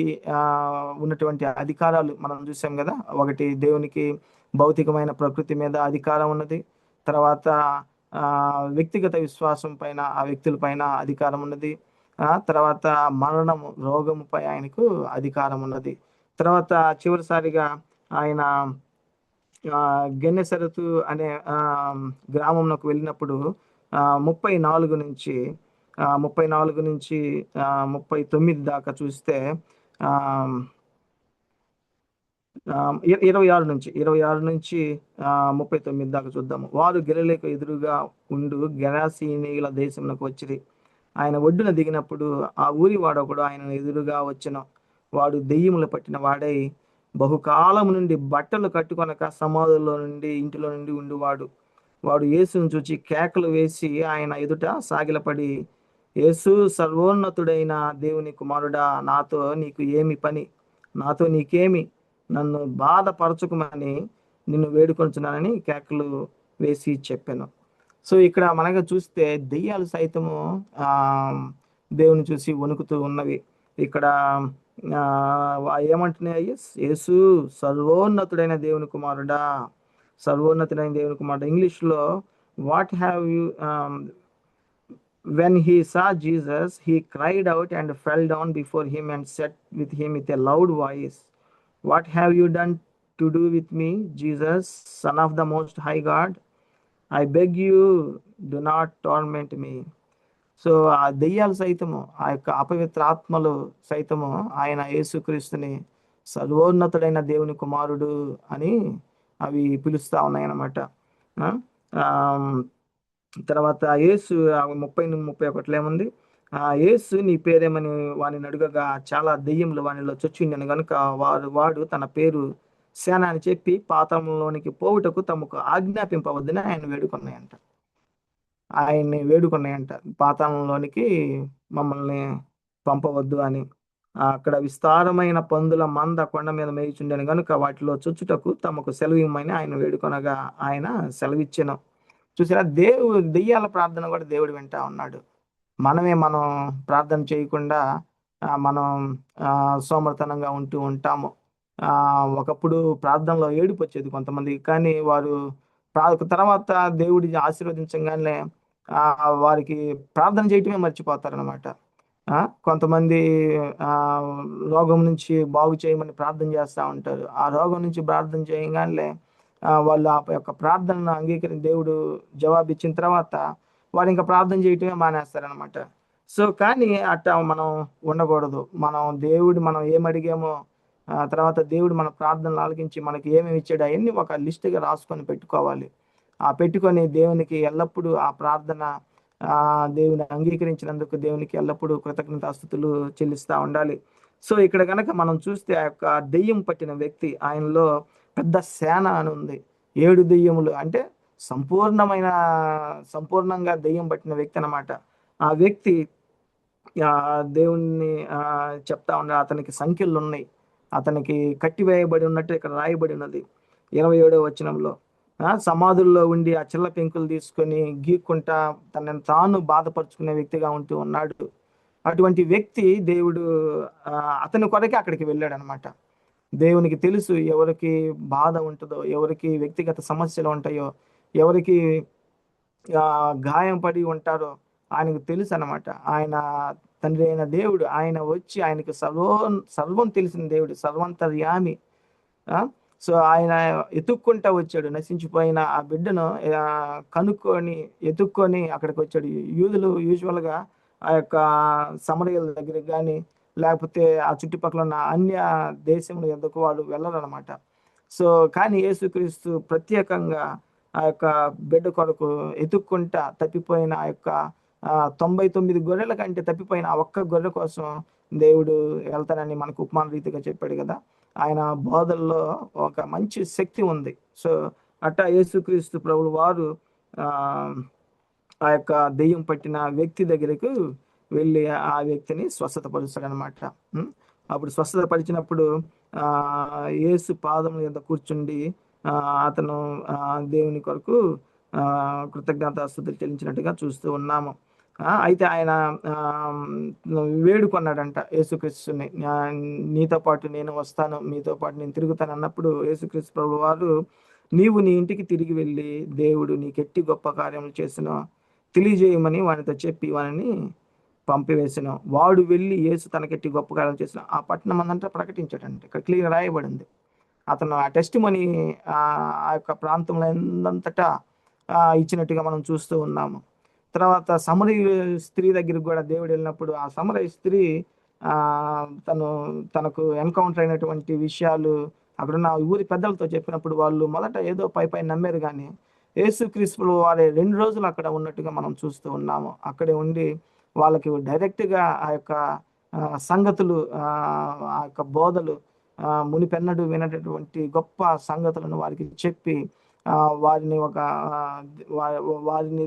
ఉన్నటువంటి అధికారాలు మనం చూసాం కదా. ఒకటి, దేవునికి భౌతికమైన ప్రకృతి మీద అధికారం ఉన్నది. తర్వాత వ్యక్తిగత విశ్వాసం పైన ఆ వ్యక్తుల పైన అధికారం ఉన్నది. తర్వాత మరణము రోగముపై ఆయనకు అధికారం ఉన్నది. తర్వాత చివరిసారిగా ఆయన గెన్నెసరతు అనే గ్రామంలోకి వెళ్ళినప్పుడు 34 నుంచి 39 దాకా చూస్తే 26 నుంచి 39 దాకా చూద్దాము. వారు గలిలయకు ఎదురుగా ఉండు గెరాసీనీయుల దేశమునకు వచ్చిరి. ఆయన ఒడ్డున దిగినప్పుడు ఆ ఊరి వాడొకడు ఆయన ఎదురుగా వచ్చెను. వాడు దెయ్యములు పట్టిన వాడై బహుకాలము నుండి బట్టలు కట్టుకొనక సమాధుల్లో నుండి ఇంటిలో నుండి ఉండువాడు. వాడు యేసును చూచి కేకలు వేసి ఆయన ఎదుట సాగిలపడి, యేసు, సర్వోన్నతుడైన దేవుని కుమారుడా, నాతో నీకు ఏమి పని? నాతో నీకేమి? నన్ను బాధపరచుకుమని నిన్ను వేడుకొంచున్నానని కేకలు వేసి చెప్పాను. సో ఇక్కడ మనగా చూస్తే దెయ్యాలు సైతము దేవుని చూసి వణుకుతూ ఉన్నవి. ఇక్కడ ఏమంటున్నాయి? యేసు సర్వోన్నతుడైన దేవుని కుమారుడా, సర్వోన్నతుడైన దేవుని కుమారుడు. ఇంగ్లీష్లో what have you when he saw Jesus, he cried out and fell down before him and said with him with a loud voice, what have you done to do with me, Jesus, Son of the Most High God? I beg you, do not torment me. So ఆ దెయ్యాలు సైతము, ఆ యొక్క అపవిత్ర ఆత్మలు సైతము ఆయన యేసుక్రీస్తుని సర్వోన్నతుడైన దేవుని కుమారుడు అని అవి పిలుస్తా ఉన్నాయన్నమాట. తర్వాత యేసు 30-31 ఏముంది? యేసు నీ పేరేమని వాని అడుగగా చాలా దెయ్యములు వానిలో చొచ్చుండెను గనుక వాడు తన పేరు సేన అని చెప్పి పాతాళంలోనికి పోవుటకు తమకు ఆజ్ఞాపింపవద్దని ఆయన్ని వేడుకున్నాయంట, పాతాళంలోనికి మమ్మల్ని పంపవద్దు అని. అక్కడ విస్తారమైన పందుల మంద కొండ మీద మేయుచుండెను గనుక వాటిలో చొచ్చుటకు తమకు సెలవు ఇమ్మని ఆయన వేడుకొనగా ఆయన సెలవిచ్చెను. చూసారా, దెయ్యాల ప్రార్థన కూడా దేవుడు వింటా ఉన్నాడు. మనం ప్రార్థన చేయకుండా మనం సోమర్తనంగా ఉంటూ ఉంటాము. ఒకప్పుడు ప్రార్థనలో ఏడుపు వచ్చేది కొంతమందికి, కానీ వారు తర్వాత దేవుడి ఆశీర్వదించగానే వారికి ప్రార్థన చేయటమే మర్చిపోతారనమాట. కొంతమంది రోగం నుంచి బాగు చేయమని ప్రార్థన చేస్తూ ఉంటారు. ఆ రోగం నుంచి ప్రార్థన చేయగానే వాళ్ళు ఆ యొక్క ప్రార్థనను అంగీకరించి దేవుడు జవాబు ఇచ్చిన తర్వాత వారు ఇంకా ప్రార్థన చేయటమే మానేస్తారనమాట. సో కానీ అట్లా మనం ఉండకూడదు. మనం ఏమడిగామో తర్వాత దేవుడు మన ప్రార్థనలు ఆలకించి మనకి ఏమేమి ఇచ్చాడు అవన్నీ ఒక లిస్టుగా రాసుకొని పెట్టుకోవాలి. పెట్టుకొని దేవునికి ఎల్లప్పుడూ ఆ ప్రార్థన దేవుని అంగీకరించినందుకు దేవునికి ఎల్లప్పుడూ కృతజ్ఞతాస్తుతులు చెల్లిస్తూ ఉండాలి. సో ఇక్కడ కనుక మనం చూస్తే ఆ యొక్క దెయ్యం పట్టిన వ్యక్తి, ఆయనలో పెద్ద సేన అని ఉంది. 7 దెయ్యములు అంటే సంపూర్ణంగా దెయ్యం పట్టిన వ్యక్తి అన్నమాట. ఆ వ్యక్తి దేవుణ్ణి చెప్తా ఉన్నారు, అతనికి సంఖ్యలు ఉన్నాయి, అతనికి కట్టివేయబడి ఉన్నట్టు ఇక్కడ రాయబడి ఉన్నది 27వ వచనంలో. సమాధుల్లో ఉండి ఆ చిల్ల పెంకులు తీసుకొని గీక్కుంటా తనని తాను బాధపరుచుకునే వ్యక్తిగా ఉంటూ ఉన్నాడు. అటువంటి వ్యక్తి దేవుడు అతని కొరకే అక్కడికి వెళ్ళాడు అనమాట. దేవునికి తెలుసు ఎవరికి బాధ ఉంటుందో, ఎవరికి వ్యక్తిగత సమస్యలు ఉంటాయో, ఎవరికి గాయం పడి ఉంటారో ఆయనకు తెలుసు అనమాట. ఆయన తండ్రి అయిన దేవుడు, ఆయన వచ్చి ఆయనకు సర్వం తెలిసిన దేవుడు, సర్వంతర్యామి. సో ఆయన ఎతుక్కుంటా వచ్చాడు, నశించిపోయిన ఆ బిడ్డను కనుక్కొని ఎతుక్కొని అక్కడికి వచ్చాడు. యూదులు యూజువల్గా ఆ యొక్క సమరయుల దగ్గరికి కానీ లేకపోతే ఆ చుట్టుపక్కల ఉన్న అన్య దేశముల ఎందుకు వాళ్ళు వెళ్ళరనమాట. సో కానీ యేసుక్రీస్తు ప్రత్యేకంగా ఆ యొక్క బిడ్డ కొరకు ఎతుక్కుంటా తప్పిపోయిన ఆ యొక్క 99 గొర్రెల కంటే తప్పిపోయిన ఆ ఒక్క గొర్రె కోసం దేవుడు వెళ్తానని మనకు ఉపమాన రీతిగా చెప్పాడు కదా. ఆయన బోధల్లో ఒక మంచి శక్తి ఉంది. సో అట్టా యేసుక్రీస్తు ప్రభులు వారు ఆ ఆ యొక్క దెయ్యం పట్టిన వ్యక్తి దగ్గరకు వెళ్ళి ఆ వ్యక్తిని స్వస్థత పరుస్తాడనమాట. అప్పుడు స్వస్థత పరిచినప్పుడు యేసు పాదముల యొద్ద కూర్చుండి అతను దేవుని కొరకు కృతజ్ఞతాస్తుతులు చెల్లించినట్టుగా చూస్తూ ఉన్నాము. అయితే ఆయన వేడుకొన్నాడంట యేసుక్రీస్తుని, నీతో పాటు నేను వస్తాను, మీతో పాటు నేను తిరుగుతాను అన్నప్పుడు యేసుక్రీస్తు ప్రభు వారు, నీవు నీ ఇంటికి తిరిగి వెళ్ళి దేవుడు నీకెట్టి గొప్ప కార్యములు చేసినో తెలియజేయమని వానితో చెప్పి వానిని పంపివేసిన. వాడు వెళ్ళి యేసు తనకెట్టి గొప్ప కార్యం చేసిన ఆ పట్టణం అంతా ప్రకటించాడంటే ఇక్కడ క్లియర్ రాయబడింది. అతను ఆ టెస్ట్ మనీ ఆ యొక్క ప్రాంతంలో ఎందంతటా ఇచ్చినట్టుగా మనం చూస్తూ ఉన్నాము. తర్వాత సమరయ స్త్రీ దగ్గరికి కూడా దేవుడు వెళ్ళినప్పుడు ఆ సమరయ స్త్రీ తనకు ఎన్కౌంటర్ అయినటువంటి విషయాలు అక్కడున్న ఊరి పెద్దలతో చెప్పినప్పుడు వాళ్ళు మొదట ఏదో పై నమ్మారు, కానీ యేసుక్రీస్తులు వారే 2 రోజులు అక్కడ ఉన్నట్టుగా మనం చూస్తూ ఉన్నాము. అక్కడే ఉండి వాళ్ళకి డైరెక్ట్గా ఆ యొక్క సంగతులు, ఆ యొక్క బోధలు, మునిపెన్నడు వినటువంటి గొప్ప సంగతులను వారికి చెప్పి వారిని వారిని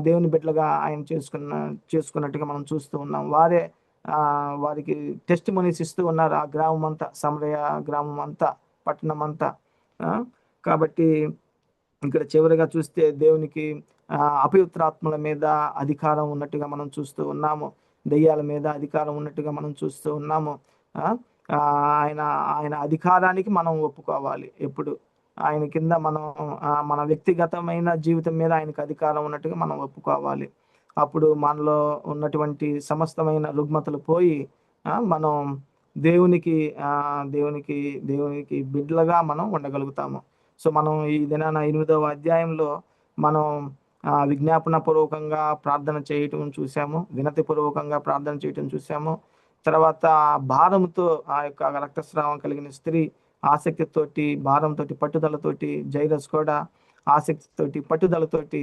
దేవుని బిడ్డలుగా ఆయన చేసుకున్నట్టుగా మనం చూస్తూ ఉన్నాం. వారికి టెస్ట్ మనీస్ ఇస్తూ ఉన్నారు ఆ గ్రామం అంతా, సమరయ గ్రామం అంతా, పట్టణం అంతా. కాబట్టి ఇక్కడ చివరిగా చూస్తే దేవునికి అపవిత్రాత్మల మీద అధికారం ఉన్నట్టుగా మనం చూస్తూ ఉన్నాము, దెయ్యాల మీద అధికారం ఉన్నట్టుగా మనం చూస్తూ ఉన్నాము. ఆయన అధికారానికి మనం ఒప్పుకోవాలి. ఎప్పుడు ఆయన కింద మనం మన వ్యక్తిగతమైన జీవితం మీద ఆయనకు అధికారం ఉన్నట్టుగా మనం ఒప్పుకోవాలి. అప్పుడు మనలో ఉన్నటువంటి సమస్తమైన రుగ్మతలు పోయి మనం దేవునికి బిడ్డలుగా మనం ఉండగలుగుతాము. సో మనం ఈ దినాన 8వ అధ్యాయంలో మనం విజ్ఞాపన పూర్వకంగా ప్రార్థన చేయటం చూసాము, వినతి పూర్వకంగా ప్రార్థన చేయటం చూసాము. తర్వాత భారంతో ఆ యొక్క రక్తస్రావం కలిగిన స్త్రీ ఆసక్తితోటి, భారంతో, పట్టుదలతోటి, జైరస్ కూడా ఆసక్తితోటి, పట్టుదలతోటి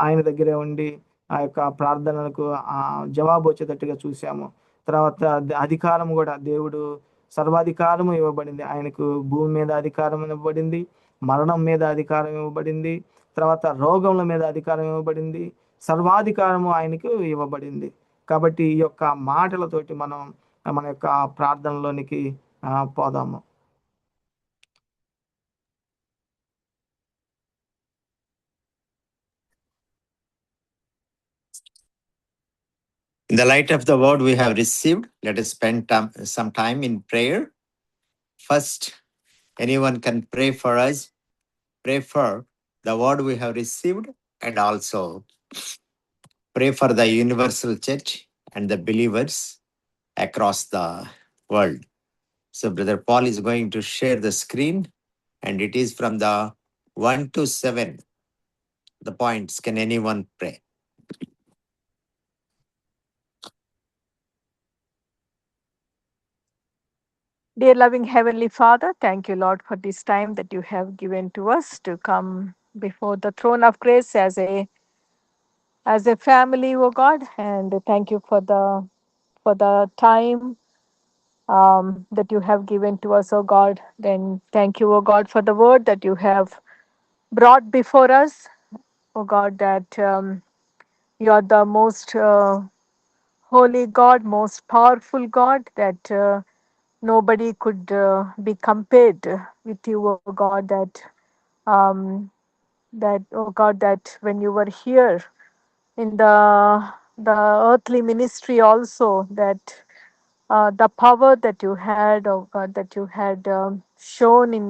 ఆయన దగ్గరే ఉండి ఆ యొక్క ప్రార్థనలకు జవాబు వచ్చేటట్టుగా చూసాము. తర్వాత అధికారం కూడా దేవుడు సర్వాధికారం ఇవ్వబడింది ఆయనకు. భూమి మీద అధికారం ఇవ్వబడింది, మరణం మీద అధికారం ఇవ్వబడింది, తర్వాత రోగముల మీద అధికారం ఇవ్వబడింది, సర్వాధికారము ఆయనకు ఇవ్వబడింది. కాబట్టి ఈ యొక్క మాటలతోటి మనం మన యొక్క ప్రార్థనలోనికి పోదాము. In the light of the word we have received, let us spend some time in prayer. First, anyone can pray for us, pray for the word we have received, and also pray for the universal church and the believers across the world. So Brother Paul is going to share the screen, and it is from the 1 to 7. The points, can anyone pray? Dear loving Heavenly Father, thank you, Lord, for this time that you have given to us to come before the throne of grace as a family, oh God, and thank you for the time that you have given to us, oh God. Then thank you, oh God, for the word that you have brought before us, oh God, that you are the most holy God, most powerful God, that nobody could be compared with you, oh God, um, oh God, that when you were here in the earthly ministry also, that the power that you had, oh God, that you had shown in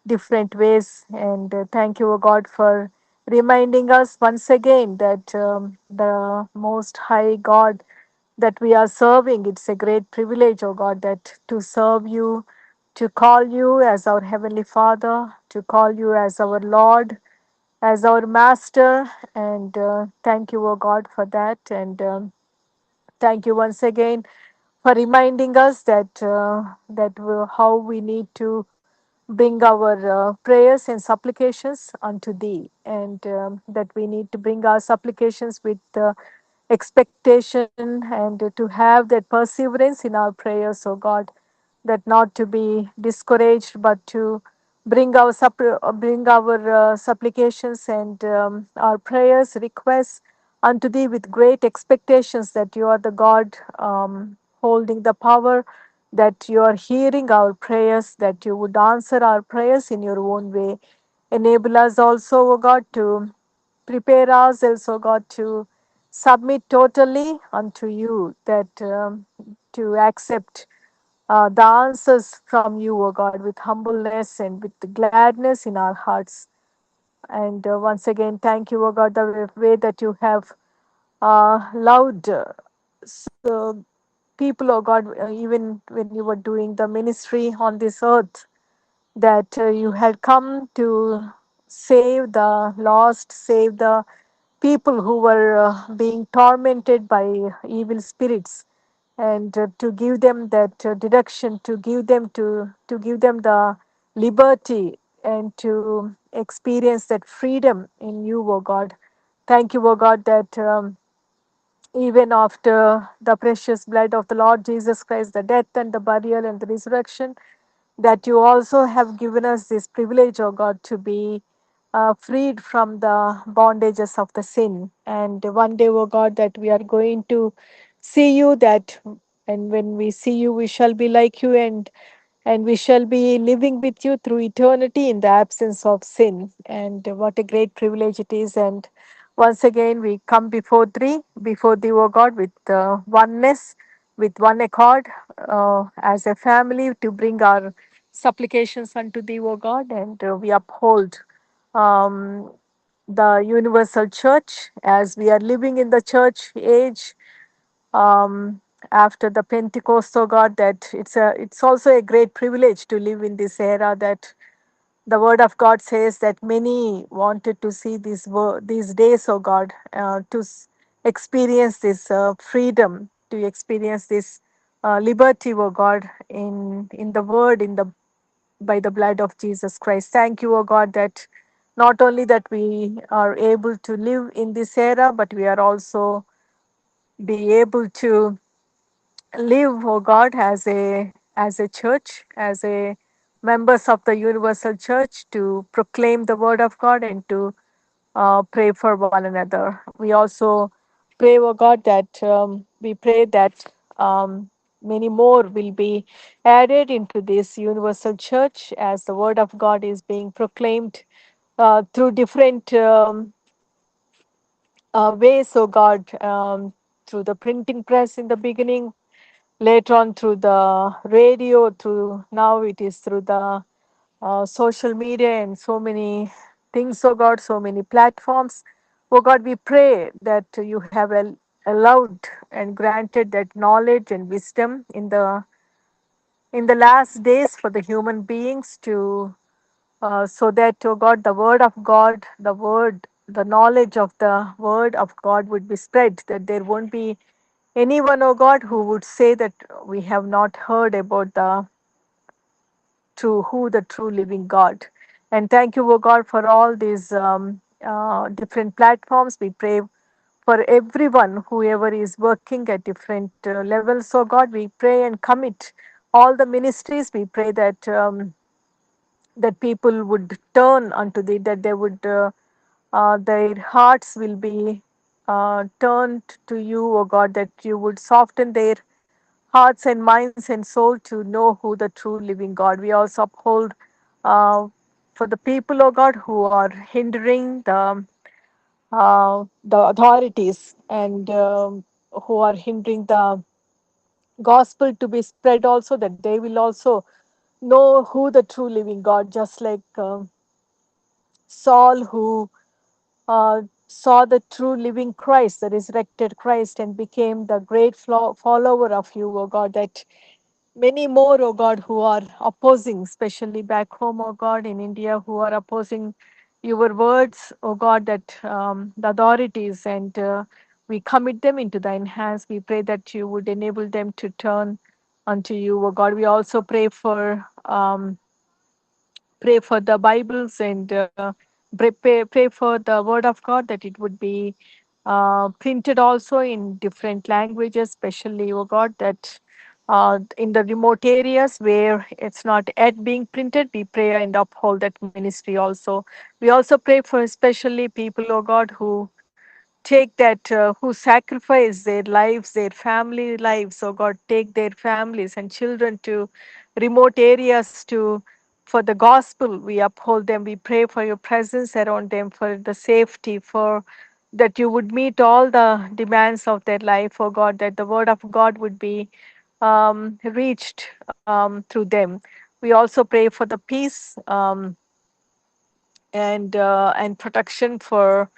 different ways. And thank you, oh God, for reminding us once again that the Most High God that we are serving, it's a great privilege, oh God, that to serve you to call you as our Heavenly Father, to call you as our Lord, as our Master. And thank you, O God, for that. And thank you once again for reminding us that how we need to bring our prayers and supplications unto thee, and that we need to bring our supplications with expectation, and to have that perseverance in our prayers, O God, that not to be discouraged, but to bring our supplications and our prayers, requests unto thee with great expectations that you are the God holding the power, that you are hearing our prayers, that you would answer our prayers in your own way. Enable us also, O God, to prepare ourselves, O God, to submit totally unto you, that to accept the answers from you, O God, with humbleness and with gladness in our hearts. And once again, thank you, O God, the way that you have loved so people, oh God, even when you were doing the ministry on this earth, that you had come to save the lost, save the people who were being tormented by evil spirits, and to give them that direction, to give them the liberty, and to experience that freedom in you, O God. Thank you, O God, that even after the precious blood of the Lord Jesus Christ, the death and the burial and the resurrection, that you also have given us this privilege, O God, to be freed from the bondages of the sin. And one day, O God, that we are going to see you, that and when we see you, we shall be like you, and we shall be living with you through eternity in the absence of sin. And what a great privilege it is. And once again, we come before thee, O God, with oneness, with one accord, as a family, to bring our supplications unto thee, O God, and we uphold um, the universal church as we are living in the church age, um, after the Pentecost, oh God, that it's also a great privilege to live in this era, that the word of God says that many wanted to see these days, oh God, experience this freedom, to experience this liberty, oh God, in the word, in the by the blood of Jesus Christ. Thank you, oh God, that not only that we are able to live in this era, but we are also be able to live, oh God, as a church, as a members of the universal church, to proclaim the word of God and to pray for one another. We also pray, oh God, that we pray that many more will be added into this universal church as the word of God is being proclaimed through different ways, oh God, through the printing press in the beginning, later on through the radio, through now it is through the social media and so many things, oh God, so many platforms. Oh God, we pray that you have allowed and granted that knowledge and wisdom in the last days for the human beings to so that, oh God, the word of God, the knowledge of the word of God would be spread, that there won't be anyone, oh God, who would say that we have not heard about the true living God. And thank you, oh God, for all these different platforms. We pray for everyone, whoever is working at different levels. So God, we pray and commit all the ministries. We pray that that people would turn unto thee, that they would their hearts will be turned to you, O God, that you would soften their hearts and minds and soul to know who the true living God. We also uphold for the people, O God, who are hindering the authorities, and who are hindering the gospel to be spread, also that they will also know who the true living God, just like Saul, who saw the true living Christ, the resurrected Christ, and became the great follower of you, O God, that many more, oh God, who are opposing, especially back home, oh God, in India, who are opposing your words, oh God, that the authorities, and we commit them into thine hands. We pray that you would enable them to turn unto you, oh God. We also pray for the Bibles, and pray for the Word of God, that it would be printed also in different languages, especially, oh God, that in the remote areas where it's not yet being printed, we pray and uphold that ministry also. We also pray for especially people, oh God, who take that, who sacrifice their lives, their family lives, oh God, take their families and children to remote areas to for the gospel. We uphold them. We pray for your presence around them, for the safety, for that you would meet all the demands of their life, oh God, that the word of God would be reached through them. We also pray for the peace and protection for